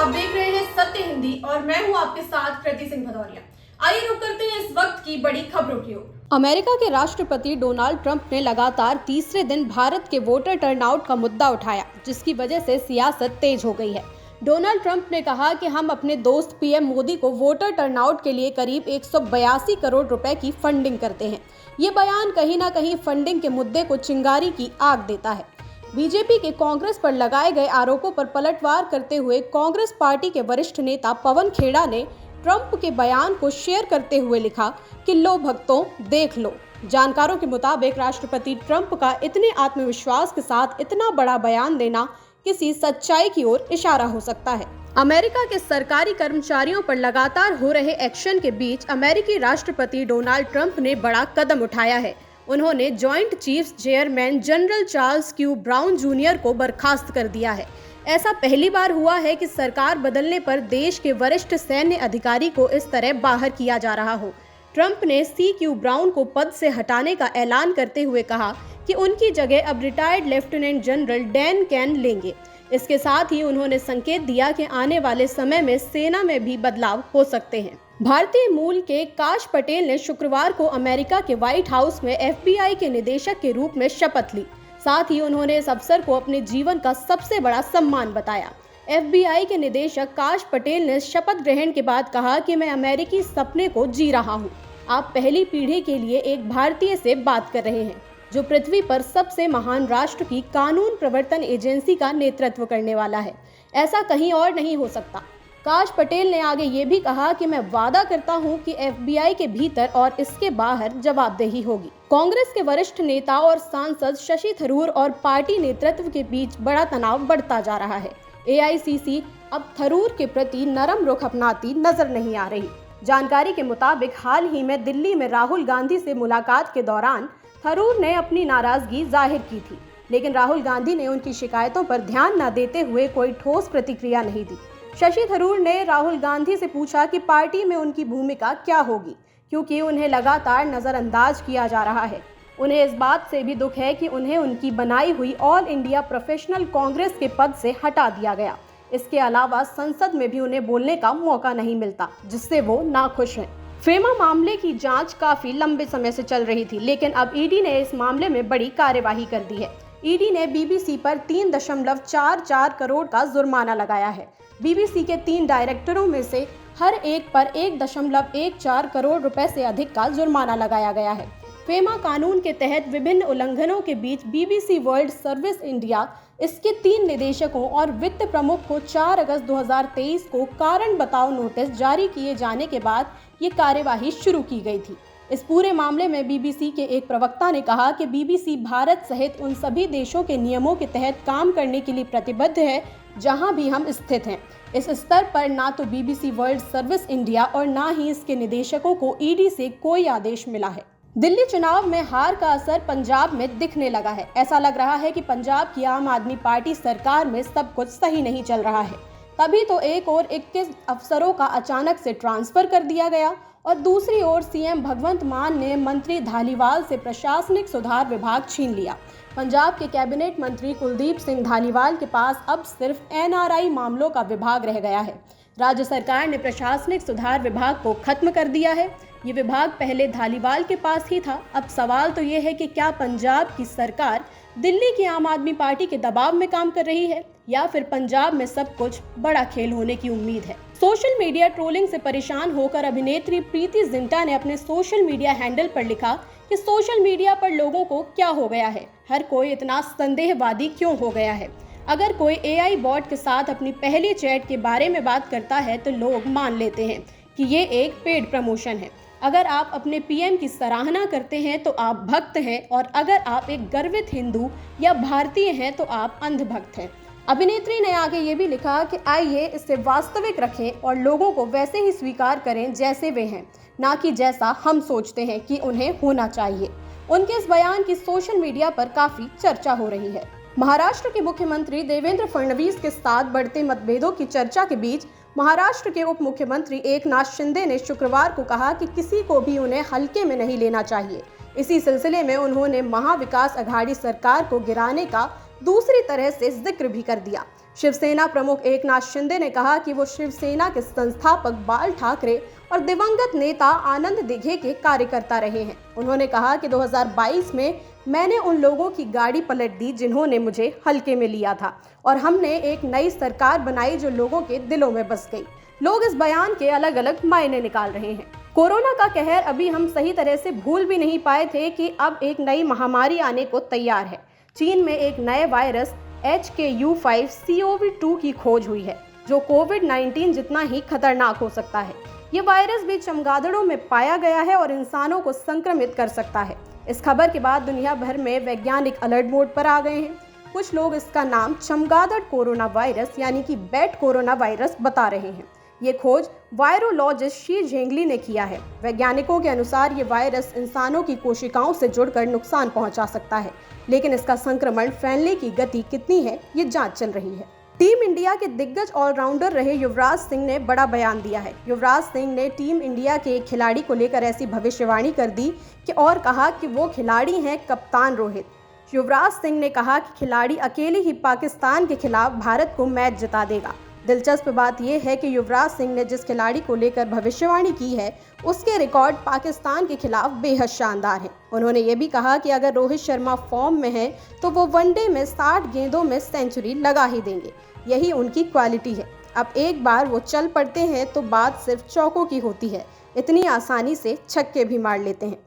आप देख रहे हैं सत्य हिंदी और मैं हूं आपके साथ कृति सिंह भदौरिया। आइए रुक करते हैं इस वक्त की बड़ी खबरों की ओर। अमेरिका के राष्ट्रपति डोनाल्ड ट्रंप ने लगातार तीसरे दिन भारत के वोटर टर्नआउट का मुद्दा उठाया, जिसकी वजह से सियासत तेज हो गई है। डोनाल्ड ट्रंप ने कहा कि हम अपने दोस्त पीएम मोदी को वोटर टर्नआउट के लिए करीब 182 करोड़ रुपए की फंडिंग करते हैं। ये बयान कहीं ना कहीं फंडिंग के मुद्दे को चिंगारी की आग देता है। बीजेपी के कांग्रेस पर लगाए गए आरोपों पर पलटवार करते हुए कांग्रेस पार्टी के वरिष्ठ नेता पवन खेड़ा ने ट्रंप के बयान को शेयर करते हुए लिखा कि लो भक्तों देख लो। जानकारों के मुताबिक राष्ट्रपति ट्रंप का इतने आत्मविश्वास के साथ इतना बड़ा बयान देना किसी सच्चाई की ओर इशारा हो सकता है। अमेरिका के सरकारी कर्मचारियों पर लगातार हो रहे एक्शन के बीच अमेरिकी राष्ट्रपति डोनाल्ड ट्रंप ने बड़ा कदम उठाया है। उन्होंने joint chiefs chairman general Charles Q brown junior को बर्खास्त कर दिया है। ऐसा पहली बार हुआ है कि सरकार बदलने पर देश के वरिष्ठ सैन्य अधिकारी को इस तरह बाहर किया जा रहा हो। ट्रंप ने CQ ब्राउन को पद से हटाने का ऐलान करते हुए कहा कि उनकी जगह अब retired lieutenant general Dan can लेंगे। इसके साथ ही उन्होंने संकेत दिया कि आने वाले समय में सेना में भी बदलाव हो सकते हैं। भारतीय मूल के काश पटेल ने शुक्रवार को अमेरिका के व्हाइट हाउस में FBI के निदेशक के रूप में शपथ ली। साथ ही उन्होंने इस अवसर को अपने जीवन का सबसे बड़ा सम्मान बताया। FBI के निदेशक काश पटेल ने शपथ ग्रहण के बाद कहा कि मैं अमेरिकी सपने को जी रहा हूं। आप पहली पीढ़ी के लिए एक भारतीय से बात कर रहे हैं, जो पृथ्वी पर सबसे महान राष्ट्र की कानून प्रवर्तन एजेंसी का नेतृत्व करने वाला है। ऐसा कहीं और नहीं हो सकता। काश पटेल ने आगे ये भी कहा कि मैं वादा करता हूं कि FBI के भीतर और इसके बाहर जवाबदेही होगी। कांग्रेस के वरिष्ठ नेता और सांसद शशि थरूर और पार्टी नेतृत्व के बीच बड़ा तनाव बढ़ता जा रहा है। AICC अब थरूर के प्रति नरम रुख अपनाती नजर नहीं आ रही। जानकारी के मुताबिक हाल ही में दिल्ली में राहुल गांधी से मुलाकात के दौरान थरूर ने अपनी नाराजगी जाहिर की थी, लेकिन राहुल गांधी ने उनकी शिकायतों पर ध्यान न देते हुए कोई ठोस प्रतिक्रिया नहीं दी। शशि थरूर ने राहुल गांधी से पूछा कि पार्टी में उनकी भूमिका क्या होगी, क्योंकि उन्हें लगातार नज़रअंदाज किया जा रहा है। उन्हें इस बात से भी दुख है कि उन्हें उनकी बनाई हुई ऑल इंडिया प्रोफेशनल कांग्रेस के पद से हटा दिया गया। इसके अलावा संसद में भी उन्हें बोलने का मौका नहीं मिलता, जिससे वो नाखुश हैं। फेमा मामले की जांच काफी लंबे समय से चल रही थी, लेकिन अब ईडी ने इस मामले में बड़ी कार्यवाही कर दी है। ईडी ने BBC पर 3.44 करोड़ का जुर्माना लगाया है। BBC के 3 डायरेक्टरों में से हर एक पर 1.14 करोड़ रुपए से अधिक का जुर्माना लगाया गया है। फेमा कानून के तहत विभिन्न उल्लंघनों के बीच BBC वर्ल्ड सर्विस इंडिया इसके 3 निदेशकों और वित्त प्रमुख को 4 अगस्त 2023 को कारण बताओ नोटिस जारी किए जाने के बाद ये कार्यवाही शुरू की गई थी। इस पूरे मामले में BBC के एक प्रवक्ता ने कहा कि BBC भारत सहित उन सभी देशों के नियमों के तहत काम करने के लिए प्रतिबद्ध है जहां भी हम स्थित हैं। इस स्तर पर ना तो BBC वर्ल्ड सर्विस इंडिया और ना ही इसके निदेशकों को ईडी से कोई आदेश मिला है। दिल्ली चुनाव में हार का असर पंजाब में दिखने लगा है। ऐसा लग रहा है कि पंजाब की आम आदमी पार्टी सरकार में सब कुछ सही नहीं चल रहा है। तभी तो एक ओर 21 अफसरों का अचानक से ट्रांसफर कर दिया गया और दूसरी ओर CM भगवंत मान ने मंत्री धालीवाल से प्रशासनिक सुधार विभाग छीन लिया। पंजाब के कैबिनेट मंत्री कुलदीप सिंह धालीवाल के पास अब सिर्फ NRI मामलों का विभाग रह गया है। राज्य सरकार ने प्रशासनिक सुधार विभाग को खत्म कर दिया है। ये विभाग पहले धालीवाल के पास ही था। अब सवाल तो ये है कि क्या पंजाब की सरकार दिल्ली की आम आदमी पार्टी के दबाव में काम कर रही है या फिर पंजाब में सब कुछ बड़ा खेल होने की उम्मीद है। सोशल मीडिया ट्रोलिंग से परेशान होकर अभिनेत्री प्रीति जिंटा ने अपने सोशल मीडिया हैंडल पर लिखा कि सोशल मीडिया पर लोगों को क्या हो गया है, हर कोई इतना संदेहवादी क्यों हो गया है। अगर कोई AI बॉट के साथ अपनी पहली चैट के बारे में बात करता है तो लोग मान लेते हैं कि ये एक पेड प्रमोशन है। अगर आप अपने PM की सराहना करते हैं तो आप भक्त हैं, और अगर आप एक गर्वित हिंदू या भारतीय हैं तो आप अंधभक्त हैं। अभिनेत्री ने आगे ये भी लिखा कि आइए इसे वास्तविक रखें और लोगों को वैसे ही स्वीकार करें जैसे वे हैं, ना कि जैसा हम सोचते हैं कि उन्हें होना चाहिए। उनके इस बयान की सोशल मीडिया पर काफी चर्चा हो रही है। महाराष्ट्र के मुख्यमंत्री देवेंद्र फडणवीस के साथ बढ़ते मतभेदों की चर्चा के बीच महाराष्ट्र के उप मुख्यमंत्री एकनाथ शिंदे ने शुक्रवार को कहा कि किसी को भी उन्हें हल्के में नहीं लेना चाहिए। इसी सिलसिले में उन्होंने महाविकास अघाड़ी सरकार को गिराने का दूसरी तरह से जिक्र भी कर दिया। शिवसेना प्रमुख एकनाथ शिंदे ने कहा कि वो शिवसेना के संस्थापक बाल ठाकरे और दिवंगत नेता आनंद दिघे के कार्यकर्ता रहे हैं। उन्होंने कहा कि 2022 में मैंने उन लोगों की गाड़ी पलट दी जिन्होंने मुझे हल्के में लिया था और हमने एक नई सरकार बनाई जो लोगों के दिलों में बस गई। लोग इस बयान के अलग अलग मायने निकाल रहे हैं। कोरोना का कहर अभी हम सही तरह से भूल भी नहीं पाए थे कि अब एक नई महामारी आने को तैयार है। चीन में एक नए वायरस HKU5CoV2 की खोज हुई है जो कोविड-19 जितना ही खतरनाक हो सकता है। ये वायरस भी चमगादड़ों में पाया गया है और इंसानों को संक्रमित कर सकता है। इस खबर के बाद दुनिया भर में वैज्ञानिक अलर्ट मोड पर आ गए हैं। कुछ लोग इसका नाम चमगादड़ कोरोना वायरस यानी कि बैट कोरोना वायरस बता रहे हैं। ये खोज वायरोलॉजिस्ट शी झेंगली ने किया है। वैज्ञानिकों के अनुसार ये वायरस इंसानों की कोशिकाओं से जुड़कर नुकसान पहुंचा सकता है, लेकिन इसका संक्रमण फैलने की गति कितनी है ये जांच चल रही है। टीम इंडिया के दिग्गज ऑलराउंडर रहे युवराज सिंह ने बड़ा बयान दिया है। युवराज सिंह ने टीम इंडिया के एक खिलाड़ी को लेकर ऐसी भविष्यवाणी कर दी कि और कहा कि वो खिलाड़ी हैं कप्तान रोहित। युवराज सिंह ने कहा कि खिलाड़ी अकेले ही पाकिस्तान के खिलाफ भारत को मैच जिता देगा। दिलचस्प बात यह है कि युवराज सिंह ने जिस खिलाड़ी को लेकर भविष्यवाणी की है उसके रिकॉर्ड पाकिस्तान के खिलाफ बेहद शानदार हैं। उन्होंने ये भी कहा कि अगर रोहित शर्मा फॉर्म में है तो वो वनडे में 60 गेंदों में सेंचुरी लगा ही देंगे। यही उनकी क्वालिटी है। अब एक बार वो चल पड़ते हैं तो बात सिर्फ चौकों की होती है, इतनी आसानी से छक्के भी मार लेते हैं।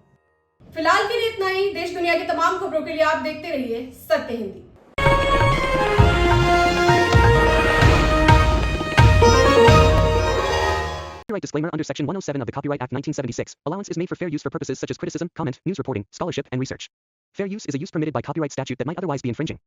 फिलहाल के लिए इतना ही। देश दुनिया की तमाम खबरों के लिए आप देखते रहिए सत्य Hindi. Copyright disclaimer under Section 107 of the Copyright Act 1976. Allowance is made for fair use for purposes such as criticism, comment, news reporting, scholarship, and research. Fair use is a use permitted by copyright statute that might otherwise be infringing.